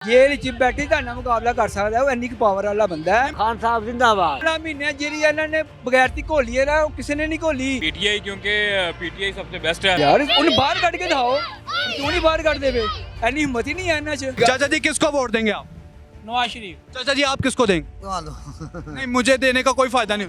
Jail च बैठे ਤੁਹਾਡਾ ਮੁਕਾਬਲਾ ਕਰ ਸਕਦਾ ਉਹ ਇੰਨੀ ਕੁ ਪਾਵਰ ਵਾਲਾ ਬੰਦਾ ਹੈ। खान साहब जिंदाबाद। ना महीने ਜਿਹੜੀ ਇਹਨਾਂ ਨੇ ਬਗੈਰਤੀ ਘੋਲੀ ਹੈ ਨਾ ਉਹ ਕਿਸੇ ਨੇ ਨਹੀਂ ਘੋਲੀ पीटीआई क्योंकि पीटीआई सबसे बेस्ट है ਯਾਰ ਉਹਨੂੰ ਬਾਹਰ ਕੱਢ ਕੇ ਦਿਖਾਓ ਕਿਉਂ ਨਹੀਂ ਬਾਹਰ ਕੱਢ ਦੇਵੇ ਇੰਨੀ ਹਿੰਮਤ ਹੀ ਨਹੀਂ ਹੈ ਇਹਨਾਂ 'ਚ। चाचा जी किसको वोट देंगे आप? नवाज शरीफ। चाचा जी आप किसको देंगे? नहीं मुझे देने का कोई फायदा नहीं।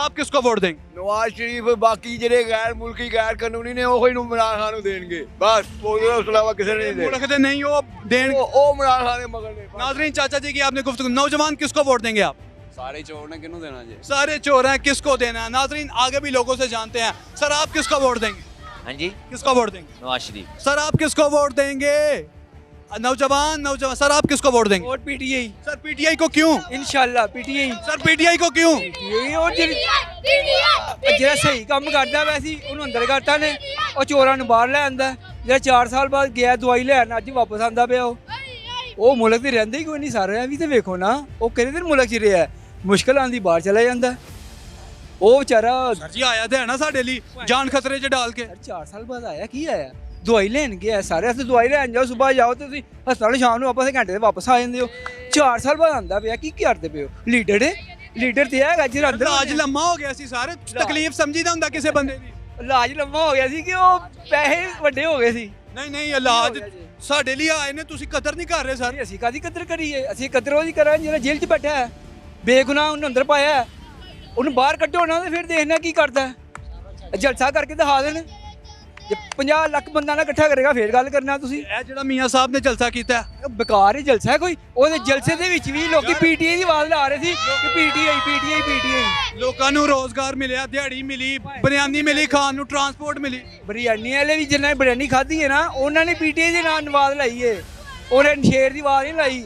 आप किसको वोट देंगे? ਨਵਾਜ਼ ਸ਼ਰੀਫ ਬਾਕੀ ਜਿਹੜੇ ਗੈਰ ਮੁਲਕੀ ਗੈਰ ਕਾਨੂੰਨੀ ਨੇ ਉਹ ਹੀ ਨੂੰ ਇਮਰਾਨ ਖਾਨ ਨੂੰ ਦੇਣਗੇ ਬਸ ਉਸ ਤੋਂ ਇਲਾਵਾ ਕਿਸੇ ਨੇ ਨਹੀਂ मुल्क दे नहीं हो देन। ਉਹ ਇਮਰਾਨ ਖਾਨ ਦੇ ਮਗਰ ਨੇ नाजरीन चाचा जी की आपने गुफ्तगू। नौजवान किसको वोट देंगे आप? ਸਾਰੇ ਚੋਰ ਨੇ ਕਿਹਨੂੰ ਦੇਣਾ ਜੀ सारे चोर हैं, किसको देना है? नाजरीन आगे भी लोगों से जानते हैं। सर आप किसको वोट देंगे? हाँ जी, किसको वोट देंगे? नवाज शरीफ। सर आप किसको वोट देंगे? नौजवान सर आप किसको वोट देंगे? और पीटीआई सर पीटीआई को क्यों? ਇਨਸ਼ਾਅੱਲਾ ਪੀटीआई सर पीटीआई को क्यों? ਉਹ ਜਿਹੜਾ ਸਹੀ ਕੰਮ ਕਰਦਾ ਵੈਸੀ ਉਹਨੂੰ ਅੰਦਰ ਕਰਤਾ ਨੇ ਉਹ ਚੋਰਾਂ ਨੂੰ ਬਾਹਰ ਲੈ ਆਂਦਾ ਜਿਹੜਾ 4 ਸਾਲ ਬਾਅਦ ਗਿਆ ਦਵਾਈ ਲੈਣ ਅੱਜ ਵਾਪਸ ਆਂਦਾ ਪਿਆ ਉਹ ਮੁਲਕ ਤੇ ਰਹਿੰਦਾ ਹੀ ਕੋਈ ਨਹੀਂ ਸਾਰੇ ਵੀ ਤੇ ਵੇਖੋ ਨਾ ਉਹ ਕਿਹੜੇ ਦਿਨ ਮੁਲਕ 'ਚ ਰਿਹਾ ਮੁਸ਼ਕਲ ਆਂਦੀ ਬਾਹਰ ਚਲਾ ਜਾਂਦਾ ਉਹ ਵਿਚਾਰਾ सर जी आया तो है ना साढ़े लिए जान खतरे च डाल के। 4 ਸਾਲ ਬਾਅਦ ਆਇਆ ਕੀ ਆਇਆ ਦਵਾਈ ਲੈਣ ਗਿਆ ਸਾਰੇ ਅਸ ਦਵਾਈ ਲੈਣ ਜਾਓ ਸਵੇਰ ਜਾਓ ਤੇ ਤੁਸੀਂ ਹਸਪਤਾਲ ਸ਼ਾਮ ਨੂੰ ਵਾਪਸ ਘੰਟੇ ਦੇ ਵਾਪਸ ਆ ਜਾਂਦੇ ਹੋ 4 ਸਾਲ ਬਾਅਦ ਆਂਦਾ ਪਿਆ ਕੀ ਕਰਦੇ ਪਿਓ ਲੀਡਰ ਤੇ ਹੈਗਾ ਜਿਹੜਾ ਅੰਦਰ ਇਲਾਜ ਲੰਮਾ ਹੋ ਗਿਆ ਸੀ ਸਾਰੇ ਤਕਲੀਫ ਸਮਝੀਦਾ ਹੁੰਦਾ ਕਿਸੇ ਬੰਦੇ ਦੀ। ਇਲਾਜ ਲੰਮਾ ਹੋ ਗਿਆ ਸੀ ਕਿ ਉਹ ਪੈਸੇ ਵੱਡੇ ਹੋ ਗਏ ਸੀ ਨਹੀਂ ਇਲਾਜ ਸਾਡੇ ਲਈ ਆਏ ਨੇ, ਤੁਸੀਂ ਕਦਰ ਨਹੀਂ ਕਰ ਰਹੇ ਸਰ। ਅਸੀਂ ਕਾਦੀ ਕਦਰ ਕਰੀਏ ਅਸੀਂ ਕਦਰ ਉਹਦੀ ਕਰਾਂਗੇ ਜਿਹੜਾ ਜੇਲ੍ਹ 'ਚ ਬੈਠਾ ਹੈ ਬੇਗੁਨਾਹ ਉਹਨੂੰ ਅੰਦਰ ਪਾਇਆ ਹੈ। ਉਹਨੂੰ ਬਾਹਰ ਕੱਢੋ ਨਾ ਤੇ ਫਿਰ ਦੇਖਣਾ ਕੀ ਕਰਦਾ ਹੈ। ਜਲਸਾ ਕਰਕੇ ਦਿਖਾ ਦੇਣ ਜੇ 50 ਲੱਖ ਬੰਦਾ ਨਾ ਇਕੱਠਾ ਕਰੇਗਾ ਫਿਰ ਗੱਲ ਕਰਨਾ ਤੁਸੀਂ ਇਹ ਜਿਹੜਾ ਮੀਆਂ ਸਾਹਿਬ ਨੇ ਜਲਸਾ ਕੀਤਾ ਹੈ, ਇਹ ਬੇਕਾਰ ਹੀ ਜਲਸਾ ਹੈ ਕੋਈ ਉਹਦੇ ਜਲਸੇ ਦੇ ਵਿੱਚ ਵੀ ਲੋਕੀ ਪੀਟੀਆਈ ਦੀ ਆਵਾਜ਼ ਲਾ ਰਹੇ ਸੀ ਕਿ ਪੀਟੀਆਈ ਲੋਕਾਂ ਨੂੰ ਰੋਜ਼ਗਾਰ ਮਿਲਿਆ, ਦਿਹਾੜੀ ਮਿਲੀ, ਬਿਰਿਆਨੀ ਮਿਲੀ, ਖਾਣ ਨੂੰ ਟਰਾਂਸਪੋਰਟ ਮਿਲੀ। ਬਿਰਿਆਨੀ ਵਾਲੇ ਵੀ ਜਿਨ੍ਹਾਂ ਨੇ ਬਿਰਿਆਨੀ ਖਾਧੀ ਹੈ ਨਾ ਉਹਨਾਂ ਨੇ ਪੀਟੀਆਈ ਦੇ ਨਾਲ ਆਵਾਜ਼ ਲਾਈ ਏ ਉਹਨੇ ਸ਼ੇਰ ਦੀ ਆਵਾਜ਼ ਨਹੀਂ ਲਾਈ।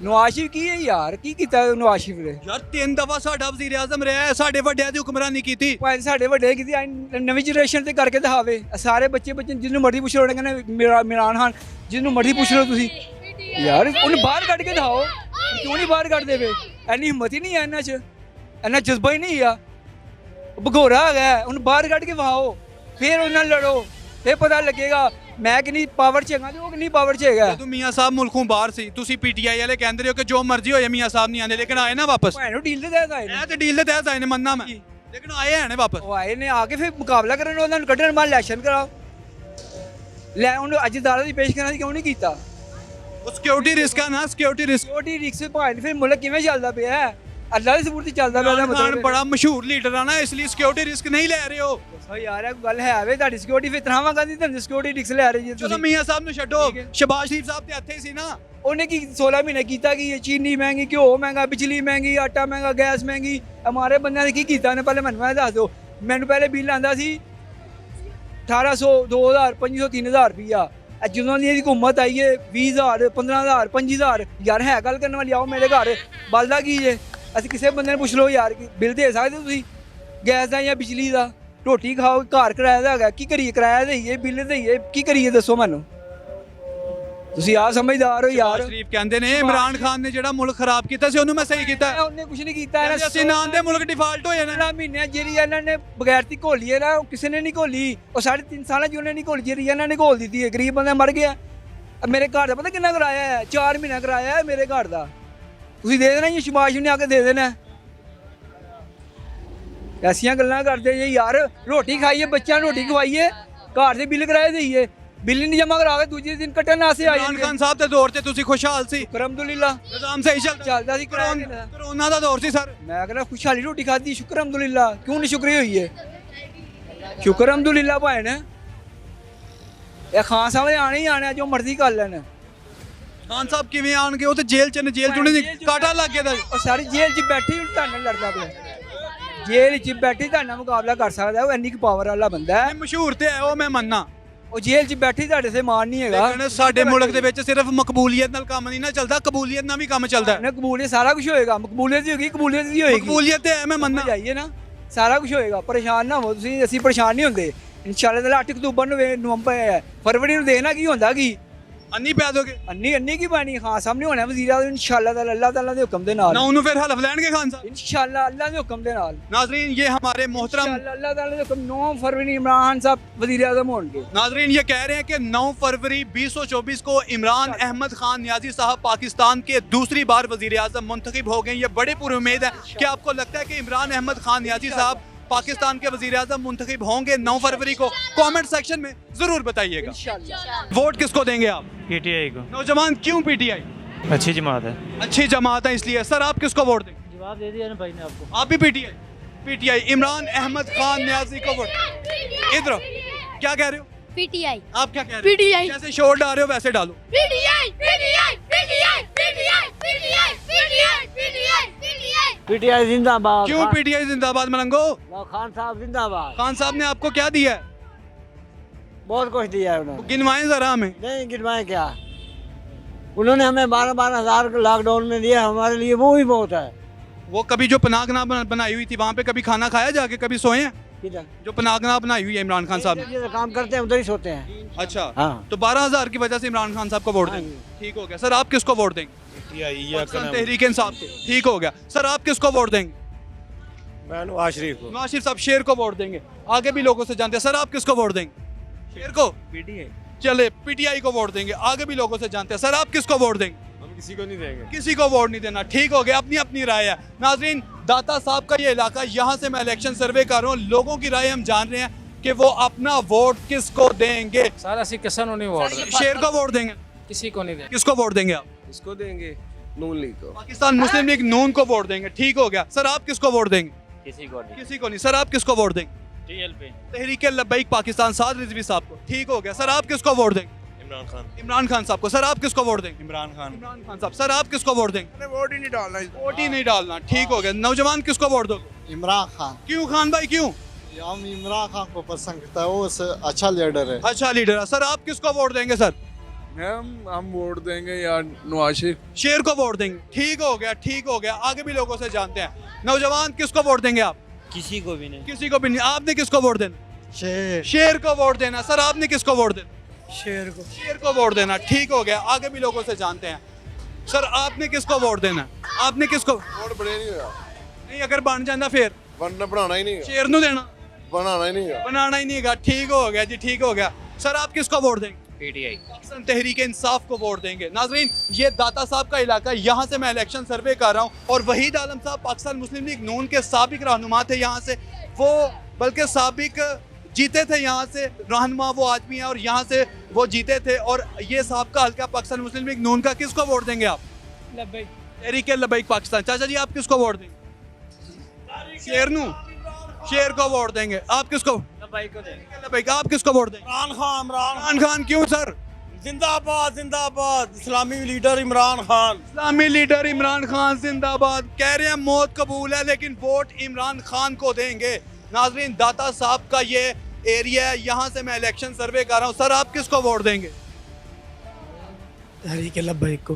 ਨਵਾਜ਼ ਸ਼ਰੀਫ ਕੀ ਹੈ ਯਾਰ ਕੀ ਕੀਤਾ ਨਵਾਜ਼ ਸ਼ਰੀਫ ਨੇ ਯਾਰ 3 ਦਫਾ ਸਾਡਾ ਵਜ਼ੀਰ ਆਜ਼ਮ ਰਿਹਾ ਹੈ, ਸਾਡੇ ਵੱਡਿਆਂ ਦੀ ਹੁਕਮਰਾਨੀ ਕੀਤੀ। ਭਾਵੇਂ ਸਾਡੇ ਵੱਡੇ ਕੀਤੀ ਨਵੀਂ ਜਨਰੇਸ਼ਨ ਤੇ ਕਰਕੇ ਦਿਖਾਵੇ ਸਾਰੇ ਬੱਚੇ ਜਿਹਨੂੰ ਮਰਜ਼ੀ ਪੁੱਛ ਲਓ ਉਹਨੇ ਕਹਿੰਦੇ ਇਮਰਾਨ ਖਾਨ ਜਿਹਨੂੰ ਮਰਜ਼ੀ ਪੁੱਛ ਲਓ ਤੁਸੀਂ ਯਾਰ ਉਹਨੂੰ ਬਾਹਰ ਕੱਢ ਕੇ ਦਿਖਾਓ ਕਿਉਂ ਨਹੀਂ ਬਾਹਰ ਕੱਢ ਦੇਵੇ ਇੰਨੀ ਹਿੰਮਤ ਹੀ ਨਹੀਂ ਹੈ ਇਹਨਾਂ 'ਚ ਇੰਨਾ ਜਜ਼ਬਾ ਹੀ ਨਹੀਂ ਆ ਭਗੋਰਾ ਹੈਗਾ ਉਹਨੂੰ ਬਾਹਰ ਕੱਢ ਕੇ ਵਿਖਾਓ ਫਿਰ ਉਹਨਾਂ ਨਾਲ ਲੜੋ ਫਿਰ ਪਤਾ ਲੱਗੇਗਾ ਮੈਂ ਕਿੰਨੀ ਪਾਵਰ 'ਚ ਹੈਗਾ ਤੇ ਉਹ ਕਿੰਨੀ ਪਾਵਰ 'ਚ ਹੈਗਾ। ਜਦੋਂ ਮੀਆਂ ਸਾਹਿਬ ਮੁਲਕੋਂ ਬਾਹਰ ਸੀ ਤੁਸੀਂ ਪੀਟੀਆਈ ਵਾਲੇ ਕਹਿੰਦੇ ਰਹੇ ਹੋ ਕਿ ਜੋ ਮਰਜ਼ੀ ਹੋਏ ਮੀਆਂ ਸਾਹਿਬ ਨਹੀਂ ਆਉਂਦੇ, ਲੇਕਿਨ ਆਏ ਨਾ ਵਾਪਸ। ਭਾਵੇਂ ਨੂੰ ਡੀਲ ਦੇ ਤਹਿਤ ਆਏ ਨੇ ਇਹ ਤੇ ਡੀਲ ਦੇ ਤਹਿਤ ਆਏ ਨੇ, ਮੰਨਣਾ ਮੈਂ, ਲੇਕਿਨ ਆਏ ਹੈ ਨੇ ਵਾਪਸ। ਉਹ ਆਏ ਨੇ ਆ ਕੇ ਫਿਰ ਮੁਕਾਬਲਾ ਕਰਨ ਉਹਨਾਂ ਨੂੰ ਕੱਢਣ ਬਾਅਦ ਇਲੈਕਸ਼ਨ ਕਰਾਓ ਲੈ ਉਹਨੂੰ ਅੱਜ ਅਦਾਲਤ ਦੀ ਪੇਸ਼ ਕਰਨਾ ਕਿਉਂ ਨਹੀਂ ਕੀਤਾ। ਉਹ ਸਿਕਿਉਰਿਟੀ ਰਿਸਕ ਆ ਨਾ, ਸਿਕਿਉਰਿਟੀ ਰਿਸਕ। ਛੋਟੀ ਰਿਕਸ ਭਾਵੇਂ ਫਿਰ ਮੁਲਕ ਕਿਵੇਂ ਚੱਲਦਾ ਪਿਆ ਹੈ ਅੱਲਾ ਦੀ ਸਬੂਤ ਚੱਲਦਾ ਪਿਆ ਇਮਰਾਨ ਖਾਨ ਬੜਾ ਮਸ਼ਹੂਰ ਲੀਡਰ ਆ ਨਾ, ਇਸ ਲਈ ਸਿਕਿਉਰਿਟੀ ਰਿਸਕ ਨਹੀਂ ਲੈ ਰਹੇ ਹੋ। ਸੋ ਯਾਰ ਇਹ ਗੱਲ ਹੈ ਵੇ ਤੁਹਾਡੀ ਸਿਕਿਉਰਿਟੀ ਫਿਰ ਤਰਾਵਾਂ ਗਾਂਧੀ ਤੁਹਾਨੂੰ ਸਿਕਿਉਰਿਟੀ ਰਿਕਸ ਲੈ ਰਹੀ ਹੈ ਚਲੋ ਤੁਸੀਂ ਮੀਆਂ ਸਾਹਿਬ ਨੂੰ ਛੱਡੋ, ਸ਼ਬਾਜ਼ ਸ਼ਰੀਫ ਸਾਹਿਬ ਤੇ ਇੱਥੇ ਹੀ ਸੀ ਨਾ। ਉਹਨੇ ਕੀ 16 ਮਹੀਨੇ ਕੀਤਾ ਕੀ ਚੀਨੀ ਮਹਿੰਗੀ ਘਿਓ ਮਹਿੰਗਾ ਬਿਜਲੀ ਮਹਿੰਗੀ ਆਟਾ ਮਹਿੰਗਾ ਗੈਸ ਮਹਿੰਗੀ ਹਮਾਰੇ ਬੰਦਿਆਂ ਨੇ ਕੀ ਕੀਤਾ ਉਹਨੇ ਪਹਿਲੇ ਮੈਨੂੰ ਇਹ ਦੱਸ ਦਿਓ। ਮੈਨੂੰ ਪਹਿਲੇ ਬਿੱਲ ਆਂਦਾ ਸੀ 1800 2000 2500 3000 ਰੁਪਈਆ ਜਦੋਂ ਦੀ ਇਹਦੀ ਹੁਕੂਮਤ ਆਈ ਹੈ 20000 15000 25000 ਯਾਰ ਹੈ ਗੱਲ ਕਰਨ ਵਾਲੀ ਆਓ ਮੇਰੇ ਘਰ ਬਲਦਾ ਕੀ ਜੇ ਅਸੀਂ ਕਿਸੇ ਬੰਦੇ ਨੂੰ ਪੁੱਛ ਲਓ ਯਾਰ ਬਿੱਲ ਦੇ ਸਕਦੇ ਤੁਸੀਂ ਗੈਸ ਦਾ ਜਾਂ ਬਿਜਲੀ ਦਾ ਰੋਟੀ ਖਾਓ ਘਰ ਕਿਰਾਇਆ ਦਾ ਹੈਗਾ ਕੀ ਕਰੀਏ ਕਿਰਾਇਆ ਦੇਈਏ ਬਿੱਲ ਦੇਈਏ ਕੀ ਕਰੀਏ ਦੱਸੋ ਮੈਨੂੰ ਤੁਸੀਂ ਆ ਸਮਝਦਾਰ ਹੋ ਯਾਰ। ਸ਼ਰੀਫ ਕਹਿੰਦੇ ਨੇ ਇਮਰਾਨ ਖਾਨ ਨੇ ਜਿਹੜਾ ਮੁਲਕ ਖਰਾਬ ਕੀਤਾ ਸੀ ਉਹਨੂੰ ਮੈਂ ਸਹੀ ਕੀਤਾ। ਉਹਨੇ ਕੁਝ ਨਹੀਂ ਕੀਤਾ ਕਹਿੰਦੇ ਅਸੀਂ ਨਾਂ ਦੇ ਮੁਲਕ ਡਿਫਾਲਟ ਹੋ ਜਾਣਾ। 16 ਮਹੀਨਿਆਂ ਜਿਹੜੀ ਇਹਨਾਂ ਨੇ ਬਗੈਰਤੀ ਘੋਲੀ ਹੈ ਨਾ ਉਹ ਕਿਸੇ ਨੇ ਨਹੀਂ ਘੋਲੀ ਉਹ 3.5 ਸਾਲਾਂ ਚ ਉਹਨੇ ਨਹੀਂ ਘੋਲੀ ਜਿਹੜੀ ਇਹਨਾਂ ਨੇ ਘੋਲ ਦਿੱਤੀ ਹੈ ਗਰੀਬ ਬੰਦਾ ਮਰ ਗਿਆ। ਮੇਰੇ ਘਰ ਦਾ ਪਤਾ ਕਿੰਨਾ ਕਿਰਾਇਆ ਹੈ 4 ਮਹੀਨਾ ਕਿਰਾਇਆ ਹੈ ਮੇਰੇ ਘਰ ਦਾ ਤੁਸੀਂ ਦੇ ਦੇਣਾ ਜੀ ਸ਼ਮਾਸ਼ ਨੇ ਆ ਕੇ ਦੇ ਦੇਣਾ। ਐਸੀਆਂ ਗੱਲਾਂ ਕਰਦੇ ਜੇ ਯਾਰ ਰੋਟੀ ਖਾਈਏ ਬੱਚਿਆਂ ਨੂੰ ਰੋਟੀ ਖਵਾਈਏ ਘਰ ਦੇ ਬਿੱਲ ਕਿਰਾਏ ਦੇਈਏ ਬਿੱਲ ਨਹੀਂ ਜਮ੍ਹਾਂ ਕਰਾਵੇ ਦੂਜੇ ਦਿਨ ਕੱਟਣ ਆਸੇ ਆ ਇਮਰਾਨ ਖਾਨ ਸਾਹਿਬ ਦੇ ਦੌਰ 'ਚ ਤੁਸੀਂ ਖੁਸ਼ਹਾਲ ਸੀ? ਅਲਹਮਦੁਲਿਲਾ ਨਿਜ਼ਾਮ ਸਹੀ ਚੱਲਦਾ ਸੀ ਕਰੋਨਾ ਦਾ ਦੌਰ ਸੀ ਸਰ। ਮੈਂ ਕਹਿੰਦਾ ਖੁਸ਼ਹਾਲੀ ਰੋਟੀ ਖਾਧੀ ਸ਼ੁਕਰ ਅਲਹਮਦੁਲਿਲਾ ਕਿਉਂ ਨਹੀਂ ਸ਼ੁਕਰੀ ਹੋਈ ਹੈ ਸ਼ੁਕਰ ਅਲਹਮਦੁਲਿਲਾ ਭਾਈ ਨੇ ਇਹ ਖਾਨ ਸਾਹਿਬ ਨੇ ਆਣੇ ਹੀ ਆਣੇ ਜੋ ਮਰਜ਼ੀ ਕਰ ਲੈਣ। ਖਾਨ ਸਾਹਿਬ ਕਿਵੇਂ ਆਣਗੇ? ਉਹ ਤੇ ਜੇਲ੍ਹ 'ਚ ਨੇ, ਜੇਲ੍ਹ 'ਚ ਉਹਨੇ ਕਾਟਾ ਲੱਗ ਗਿਆ ਦਾ। ਉਹ ਸਾਰੀ ਜੇਲ੍ਹ 'ਚ ਬੈਠੀ ਤੁਹਾਡੇ ਨਾਲ ਲੜਦਾ ਪਿਆ ਜੇਲ੍ਹ 'ਚ ਬੈਠੀ ਤੁਹਾਡਾ ਮੁਕਾਬਲਾ ਕਰ ਸਕਦਾ ਉਹ ਇੰਨੀ ਕੁ ਪਾਵਰ ਵਾਲਾ ਬੰਦਾ ਹੈ। ਮਸ਼ਹੂਰ ਤੇ ਹੈ ਉਹ ਮੈਂ ਮੰਨਣਾ, ਉਹ ਜੇਲ੍ਹ 'ਚ ਬੈਠੀ ਤੁਹਾਡੇ ਸੇ ਮਾਨ ਨਹੀਂ ਹੈਗਾ। ਲੇਕਿਨ ਸਾਡੇ ਮੁਲਕ ਦੇ ਵਿੱਚ ਸਿਰਫ ਮਕਬੂਲੀਅਤ ਨਾਲ ਕੰਮ ਨਹੀਂ ਨਾ ਚੱਲਦਾ, ਕਬੂਲੀਅਤ ਨਾਲ ਵੀ ਕੰਮ ਚੱਲਦਾ ਹੈ। ਕਬੂਲੀਅਤ ਸਾਰਾ ਕੁਝ ਹੋਏਗਾ ਮਕਬੂਲੀਅਤ ਵੀ ਹੋਏਗੀ ਕਬੂਲੀਅਤ ਵੀ ਹੋਏਗੀ। ਕਬੂਲੀਅਤ ਤੇ ਹੈ ਮੈਂ ਮੰਨਣਾ ਜਾਈਏ ਨਾ ਸਾਰਾ ਕੁਝ ਹੋਏਗਾ ਪਰੇਸ਼ਾਨ ਨਾ ਹੋ ਤੁਸੀਂ ਅਸੀਂ ਪਰੇਸ਼ਾਨ ਨਹੀਂ ਹੁੰਦੇ ਇਨਸ਼ਾਅੱਲਾ ਤਾਲਾ 8 ਅਕਤੂਬਰ ਨੂੰ ਨਵੰਬਰ ਫਰਵਰੀ ਨੂੰ ਦੇਖਣਾ ਕੀ ਹੁੰਦਾ ਕੀ अन्नी पै दोगे अन्नी अन्नी की पानी खान साहब ने होना वजीर आज़म इंशाअल्लाह ताला अल्लाह ताला दे हुक्म दे नाल ना उन्होंने फिर हलफ लैणगे खान साहब इंशाअल्लाह अल्लाह दे हुक्म दे नाल नाजरीन ये हमारे मोहतरम इंशाअल्लाह अल्लाह ताला दे हुक्म 9 फरवरी इमरान खान साहब वजीर आज़म होंगे। नाजरीन ये कह रहे हैं कि 9 फरवरी 2024 को इमरान अहमद खान नियाजी साहब पाकिस्तान के दूसरी बार वजीर आज़म मुंतखब हो गए। ये बड़ी पूरी उम्मीद है कि आपको लगता है कि इमरान अहमद खान नियाजी साहब पाकिस्तान के वजीर आज़म मुंतखब होंगे 9 फरवरी को? कमेंट सेक्शन में जरूर बताइएगा। इंशाअल्लाह वोट किसको देंगे आप? पीटीआई को। नौजवान क्यों पीटीआई? अच्छी जमात है। अच्छी जमात है इसलिए। सर आप किसको वोट देंगे? जवाब दे दिया ना भाई ने आपको। आप भी पीटीआई? पीटीआई इमरान अहमद खान नियाजी को वोट। इधर क्या कह रहे हो? पीटीआई। आप क्या कह रहे हो? PTI। जैसे शोर डाल रहे हो वैसे डालो। PTI PTI PTI PTI PTI PTI PTI PTI PTI जिंदाबाद। क्यों पीटीआई जिंदाबाद मलंगो? खान साहब जिंदाबाद। खान साहब ने आपको क्या दिया है? बहुत कुछ दिया है उन्होंने। गिनवाएं जरा हमें। नहीं गिनवाए क्या, उन्होंने हमें 12-12 हज़ार लॉकडाउन में दिया, हमारे लिए वो भी बहुत है। वो कभी जो पनागना बनाई हुई थी वहाँ पे कभी खाना खाया जाके, कभी सोए हैं? किधर जो पनागना बनाई हुई है इमरान खान साहब ने। जिधर काम करते हैं उधर ही सोते हैं। अच्छा हाँ। तो 12,000 की वजह से इमरान खान साहब को वोट देंगे। ठीक हो गया। सर आप किसको वोट देंगे? पाकिस्तान तहरीक इंसाफ को। ठीक हो गया। सर आप किसको वोट देंगे? मैं नवाज शरीफ को। नवाज शरीफ साहब शेर को वोट देंगे। आगे भी लोगों से जानते हैं। सर आप किसको वोट देंगे? शेर को। पीटीआई। चले पीटीआई को वोट देंगे। आगे भी लोगों से जानते हैं। सर आप किसको वोट देंगे? हम किसी को नहीं देंगे। किसी को वोट नहीं देना। ठीक हो गया। अपनी अपनी राय है। नाजरीन दाता साहब का ये इलाका, यहाँ से मैं इलेक्शन सर्वे कर रहा हूँ। लोगों की राय हम जान रहे हैं कि वो अपना वोट किसको देंगे। सारा सी किसान नहीं वोट शेर को वोट देंगे। किसी को नहीं देंगे। किसको वोट देंगे आप? इसको देंगे नून लीग को। पाकिस्तान मुस्लिम लीग नून को वोट देंगे। ठीक हो गया। सर आप किसको वोट देंगे? किसी को नहीं। किसी को नहीं। सर आप किसको वोट देंगे? टीएलपी। तहरीक लब्बैक पाकिस्तान साद रिजवी साहब को। ठीक हो गया। सर आप किसको वोट देंगे? इमरान खान। इमरान खान साहब को। सर आप किसको वोट देंगे? इमरान खान। इमरान खान साहब। सर आप किसको वोट देंगे? वोट ही नहीं डालना। वोट ही नहीं डालना। ठीक हो गया। नौजवान किसको वोट दोगे? इमरान खान। क्यों खान भाई क्यों? हम इमरान खान को पसंद करता है, वो अच्छा लीडर है। अच्छा लीडर है। सर आप किसको वोट देंगे? सर हम वोट देंगे यार नवाज शरीफ। शेर को वोट देंगे। ठीक हो गया। ठीक हो गया। आगे भी लोगों से जानते हैं। नौजवान किसको वोट देंगे आप? किसी को भी नहीं। किसी को भी नहीं। आपने किसको वोट देना? शेर। शेर को वोट देना। सर आपने किसको वोट देना? शेर को। शेर को वोट देना। ठीक हो गया। आगे भी लोगों से जानते हैं। सर आपने किसको वोट देना? आपने किसको? वोट बने नहीं होया, नहीं अगर बन जाता फिर बनना बनाना ही नहीं है, शेर ਨੂੰ देना, बनाना ही नहीं है। बनाना ही नहीं है। ठीक हो गया जी। ठीक हो गया। सर आप किसको वोट देंगे? पीटीआई। पाकिस्तान तहरीक इंसाफ को वोट देंगे। नाजरीन ये दाता साहब का इलाका, यहाँ से मैं इलेक्शन सर्वे कर रहा हूँ और वहीद आलम साहब पाकिस्तान मुस्लिम लीग नून के साबिक रहनुमा थे यहाँ से। वो बल्कि साबिक जीते थे यहाँ से रहनुमा, वो आदमी है और यहाँ से वो जीते थे। और ये साहब का हल्का पाकिस्तान मुस्लिम लीग नून का। किसको वोट देंगे आप? तहरीक लब्बैक पाकिस्तान। चाचा जी आप किसको वोट देंगे? शेर नू। शेर को वोट देंगे। आप किसको? लब्बैक। आप किसको वोट देंगे? इमरान खान। इमरान खान। क्यों सर? जिंदाबाद जिंदाबाद। इस्लामी लीडर इमरान खान। इस्लामी लीडर इमरान खान जिंदाबाद। कह रहे हैं मौत कबूल है लेकिन वोट इमरान खान को देंगे। नाजरीन दाता साहब का ये एरिया है, यहाँ से मैं इलेक्शन सर्वे कर रहा हूँ। सर आप किसको वोट देंगे? तहरीक लब्बैक को।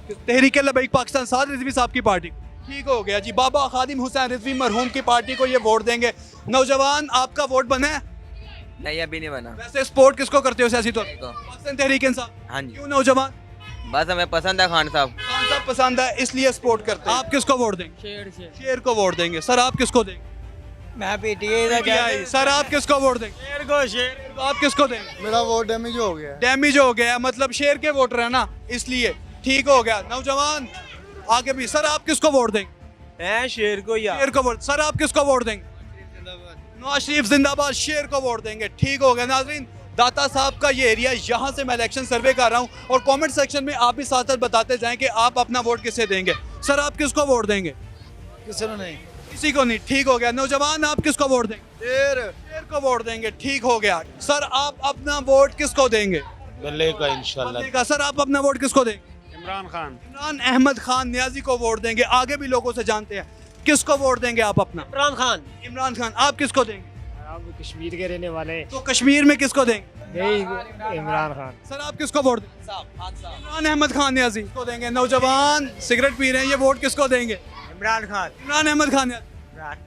तहरीक लब्बैक पाकिस्तान साद रिजवी साहब की पार्टी। ठीक हो गया जी। बाबा खादिम हुसैन रिजवी मरहूम की पार्टी को ये वोट देंगे। नौजवान आपका वोट बना है? नहीं अभी नहीं बना। वैसे सपोर्ट किसको करते हो सियासी तौर को। पाकिस्तान तहरीक इंसाफ। हाँ जी। क्यों नौजवान? बस हमें पसंद है खान साहब। खान साहब पसंद है इसलिए सपोर्ट करते हैं। आप किसको वोट देंगे? शेर को वोट देंगे। सर आप किसको देंगे? मैं पीटीआई। सर आप किसको वोट देंगे? शेर को। शेर को। आप किसको देंगे? मेरा वोट डैमेज हो गया। डैमेज हो गया मतलब शेर के वोटर है ना, इसलिए। ठीक हो गया। नौजवान आगे भी। सर आप किसको वोट देंगे? शेर को यार। शेर को वोट। सर आप किसको वोट देंगे? नवाज शरीफ जिंदाबाद। शेर को वोट देंगे। ठीक हो गया। नाजरीन दाता साहब का ये एरिया, यहाँ से मैं इलेक्शन सर्वे कर रहा हूँ और कमेंट सेक्शन में आप भी साथ साथ बताते जाएं कि आप अपना वोट किसे देंगे। सर आप किसको वोट देंगे? किसी ने नहीं। किसी को नहीं। ठीक हो गया। नौजवान आप किसको वोट देंगे? शेर को वोट देंगे। ठीक हो गया। सर आप अपना वोट किसको देंगे? मिलेगा इंशाल्लाह। मिलेगा। सर आप अपना वोट किसको देंगे? इमरान खान। इमरान अहमद खान नियाजी को वोट देंगे। आगे भी लोगों से जानते हैं। किसको वोट देंगे आप अपना? इमरान खान। इमरान खान। आप किसको देंगे? आप कश्मीर के रहने वाले। तो कश्मीर में किसको देंगे? इमरान खान। सर आप किसको वोट देंगे? इमरान अहमद खान नियाजी को देंगे। नौजवान सिगरेट पी रहे हैं, ये वोट किसको देंगे? इमरान खान। इमरान अहमद खान नियाजी।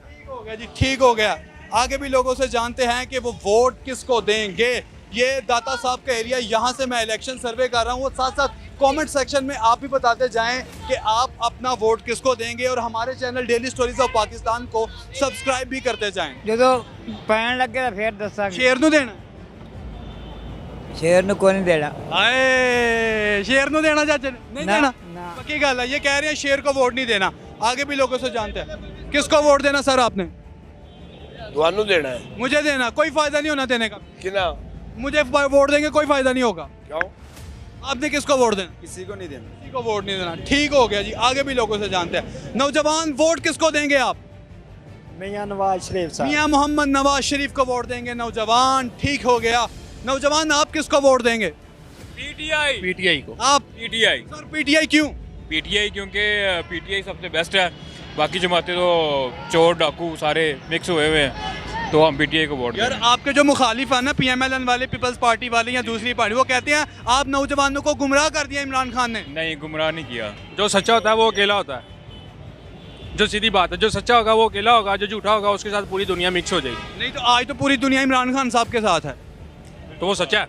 ठीक हो गया जी। ठीक हो गया। आगे भी लोगों से जानते हैं कि वो वोट किसको देंगे। ये दाता साहब का एरिया, यहाँ से मैं इलेक्शन सर्वे कर रहा हूँ। साथ साथ कमेंट सेक्शन में आप भी बताते जाएं कि आप अपना वोट किसको देंगे और हमारे channel daily stories of Pakistan को सब्सक्राइब भी करते जाएं। जो पैन लगे तो फिर दसा शेर नू देना, शेर ने कोई नहीं देना। आए शेर नू देना चाचा ने? नहीं ना, देना। ना। पक्की गल है, ये कह रहे हैं शेर को वोट नहीं देना। आगे भी लोगों से जानते हैं। किसको वोट देना सर आपने? ਤੁਹਾਨੂੰ देना है मुझे देना, कोई फायदा नहीं होना देने का। किना मुझे वोट देंगे कोई फायदा नहीं होगा। क्यों? आपने किसको वोट देना? किसी को नहीं देना। किसी को वोट नहीं देना। ठीक हो गया जी, आगे भी लोगों से जानते हैं। नौजवान वोट किसको देंगे आप? मियां नवाज शरीफ साहब। मियां मोहम्मद नवाज शरीफ को वोट देंगे नौजवान। ठीक हो गया। नौजवान आप किसको वोट देंगे? पीटीआई पीटीआई को। आप? पीटीआई सर पीटीआई क्यों? पीटीआई क्योंकि पीटीआई सबसे बेस्ट है, बाकी जमातें तो चोर डाकू सारे मिक्स हुए हुए हैं, तो हम पीटीआई को वोट यार देंगे। आपके जो मुखालिफ है ना, पीएमएलएन वाले, पीपल्स पार्टी वाले या दूसरी पार्टी, वो कहते हैं आप नौजवानों को गुमराह कर दिया इमरान खान ने। नहीं, गुमराह नहीं किया। जो सच्चा होता है वो अकेला होता है, जो सीधी बात है। जो सच्चा होगा वो अकेला होगा, जो झूठा होगा उसके साथ पूरी दुनिया मिक्स हो जाएगी। नहीं तो आज तो पूरी दुनिया इमरान खान साहब के साथ है। तो वो सच्चा है।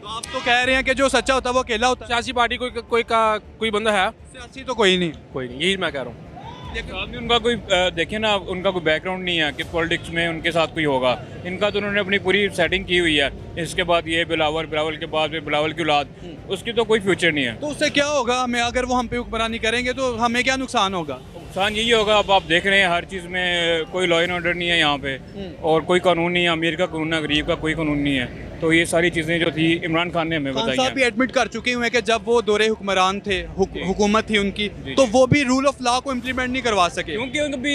तो आप तो कह रहे हैं कि जो सच्चा होता है वो अकेला होता है। सियासी पार्टी कोई बंदा है? सियासी तो कोई नहीं। कोई नहीं, यही मैं कह रहा हूँ। आदमी उनका कोई देखे ना, उनका कोई बैकग्राउंड नहीं है कि पॉलिटिक्स में उनके साथ कोई होगा। इनका तो उन्होंने अपनी पूरी सेटिंग की हुई है। इसके बाद ये बिलावल के बाद बिलावल की औलाद, उसकी तो कोई फ्यूचर नहीं है। तो उससे क्या होगा हमें? अगर वो हम पे हुक्मरानी करेंगे तो हमें क्या नुकसान होगा? नुकसान यही होगा, अब आप देख रहे हैं हर चीज़ में कोई लॉ एंड ऑर्डर नहीं है यहाँ पे, और कोई कानून नहीं है। अमीर का कानून है, गरीब का कोई कानून नहीं है। तो ये सारी चीज़ें जो थी इमरान खान ने हमें खान बताई साहब भी हैं। एडमिट कर चुके हुए हैं कि जब वो दौरे हुक्मरान थे, जी। हुकूमत थी उनकी, जी, तो जी। वो भी रूल ऑफ लॉ को इम्प्लीमेंट नहीं करवा सके। क्योंकि उनकी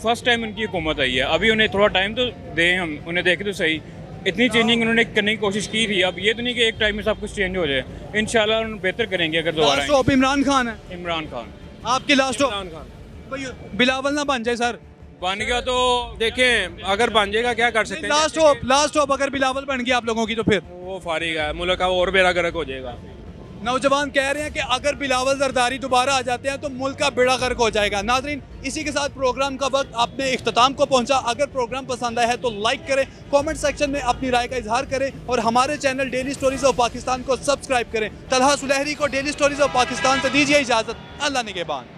फर्स्ट टाइम उनकी हुकूमत आई है, अभी उन्हें थोड़ा टाइम तो दें, हम उन्हें देखें तो सही। इतनी चेंजिंग उन्होंने करने की कोशिश की थी, अब ये तो नहीं कि एक टाइम में सब कुछ चेंज हो जाए। इंशाल्लाह उन्हें बेहतर करेंगे अगर दोबारा लास्ट ऑफ इमरान खान है। आएंगे। इमरान खान आपकी लास्ट ऑफ बिलावल ना बन जाए सर। बन गया तो देखें अगर बन जाएगा क्या कर सकते हैं। लास्ट ऑफ अगर बिलावल बन गया आप लोगों की तो फिर वो फारिग है, मुल्क का और बेड़ा गर्क हो जाएगा। नौजवान कह रहे हैं कि अगर बिलावल जरदारी दोबारा आ जाते हैं तो मुल्क का बेड़ा गर्क हो जाएगा। नाजरीन, इसी के साथ प्रोग्राम का वक्त अपने इख्तिताम को पहुंचा। अगर प्रोग्राम पसंद आया है तो लाइक करें, कमेंट सेक्शन में अपनी राय का इजहार करें और हमारे channel daily stories of Pakistan को सब्सक्राइब करें। तलहा सुलहरी को डेली स्टोरीज ऑफ पाकिस्तान से दीजिए इजाजत। अल्लाह निगहबान।